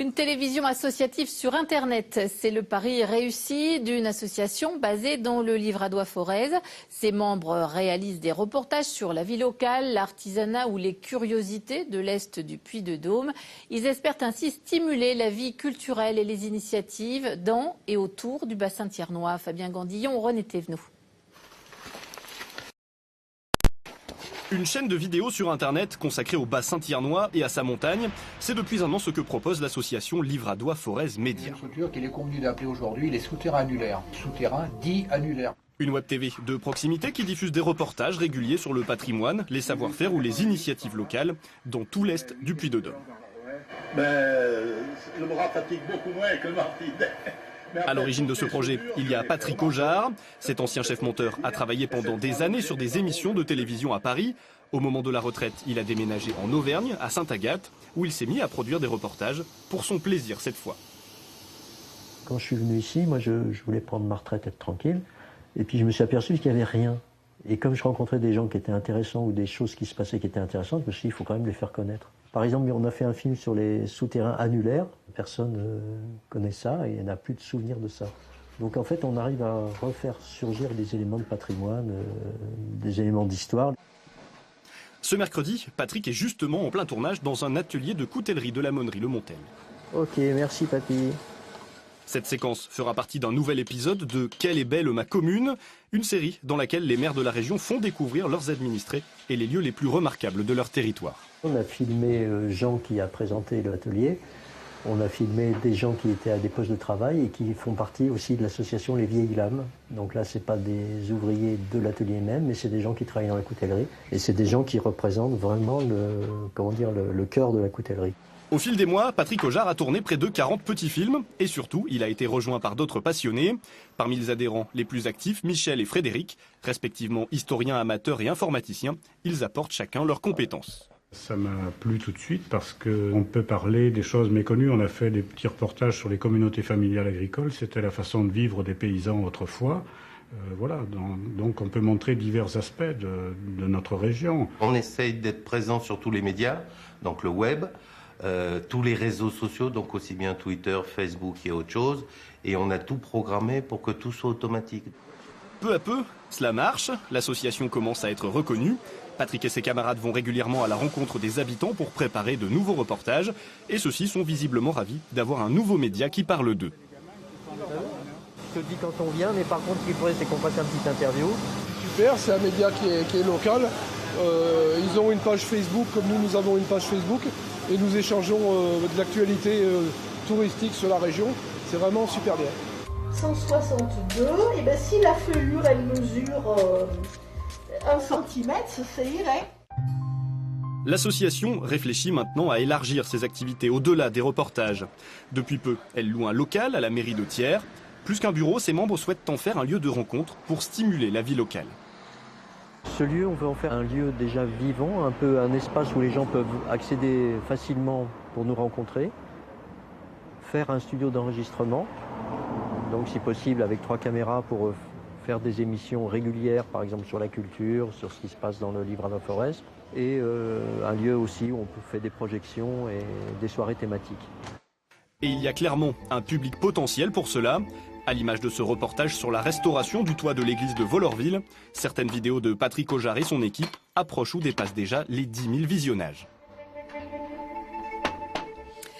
Une télévision associative sur Internet, c'est le pari réussi d'une association basée dans le Livradois-Forez. Ses membres réalisent des reportages sur la vie locale, l'artisanat ou les curiosités de l'Est du Puy-de-Dôme. Ils espèrent ainsi stimuler la vie culturelle et les initiatives dans et autour du bassin thiernois. Fabien Gandillon, René Thévenoud. Une chaîne de vidéos sur Internet consacrée au bassin thiernois et à sa montagne, c'est depuis un an ce que propose l'association Livradois-Forez Média. Une structure qu'il est convenu d'appeler aujourd'hui les souterrains annulaires. Souterrains dits annulaires. Une web TV de proximité qui diffuse des reportages réguliers sur le patrimoine, les savoir-faire ou les initiatives locales dans tout l'Est du Puy-de-Dôme. Le bras fatigue beaucoup moins que le martyr. À l'origine de ce projet, il y a Patrick Ojard. Cet ancien chef-monteur a travaillé pendant des années sur des émissions de télévision à Paris. Au moment de la retraite, il a déménagé en Auvergne, à Sainte-Agathe, où il s'est mis à produire des reportages pour son plaisir cette fois. Quand je suis venu ici, moi je voulais prendre ma retraite, être tranquille. Et puis je me suis aperçu qu'il n'y avait rien. Et comme je rencontrais des gens qui étaient intéressants ou des choses qui se passaient qui étaient intéressantes, je me suis dit, il faut quand même les faire connaître. Par exemple, on a fait un film sur les souterrains annulaires. Personne ne connaît ça et n'a plus de souvenir de ça. Donc en fait, on arrive à refaire surgir des éléments de patrimoine, des éléments d'histoire. Ce mercredi, Patrick est justement en plein tournage dans un atelier de coutellerie de la Monnerie Le Montaigne. Ok, merci papy. Cette séquence fera partie d'un nouvel épisode de Quelle est belle ma commune, une série dans laquelle les maires de la région font découvrir leurs administrés et les lieux les plus remarquables de leur territoire. On a filmé Jean qui a présenté l'atelier, on a filmé des gens qui étaient à des postes de travail et qui font partie aussi de l'association Les Vieilles Lames. Donc là, ce n'est pas des ouvriers de l'atelier même, mais c'est des gens qui travaillent dans la coutellerie. Et c'est des gens qui représentent vraiment le cœur de la coutellerie. Au fil des mois, Patrick Ojard a tourné près de 40 petits films et surtout, il a été rejoint par d'autres passionnés. Parmi les adhérents les plus actifs, Michel et Frédéric, respectivement historiens amateurs et informaticiens, ils apportent chacun leurs compétences. Ça m'a plu tout de suite parce qu'on peut parler des choses méconnues. On a fait des petits reportages sur les communautés familiales agricoles. C'était la façon de vivre des paysans autrefois. Voilà, donc on peut montrer divers aspects de notre région. On essaye d'être présent sur tous les médias, donc le web, tous les réseaux sociaux, donc aussi bien Twitter, Facebook et autre chose. Et on a tout programmé pour que tout soit automatique. Peu à peu, cela marche. L'association commence à être reconnue. Patrick et ses camarades vont régulièrement à la rencontre des habitants pour préparer de nouveaux reportages. Et ceux-ci sont visiblement ravis d'avoir un nouveau média qui parle d'eux. Je te dis quand on vient, mais par contre, ce qu'il faudrait, c'est qu'on fasse un petit interview. Super, c'est un média qui est local. Ils ont une page Facebook, comme nous avons une page Facebook. Et nous échangeons de l'actualité touristique sur la région. C'est vraiment super bien. 162, et bien si la feuillure elle mesure 1 cm, ça irait. L'association réfléchit maintenant à élargir ses activités au-delà des reportages. Depuis peu, elle loue un local à la mairie de Thiers. Plus qu'un bureau, ses membres souhaitent en faire un lieu de rencontre pour stimuler la vie locale. Ce lieu, on veut en faire un lieu déjà vivant, un peu un espace où les gens peuvent accéder facilement pour nous rencontrer. Faire un studio d'enregistrement, donc si possible avec 3 caméras pour faire des émissions régulières, par exemple sur la culture, sur ce qui se passe dans le Livradois-Forez. Et un lieu aussi où on fait des projections et des soirées thématiques. Et il y a clairement un public potentiel pour cela. À l'image de ce reportage sur la restauration du toit de l'église de Vollorville, certaines vidéos de Patrick Ojard et son équipe approchent ou dépassent déjà les 10 000 visionnages.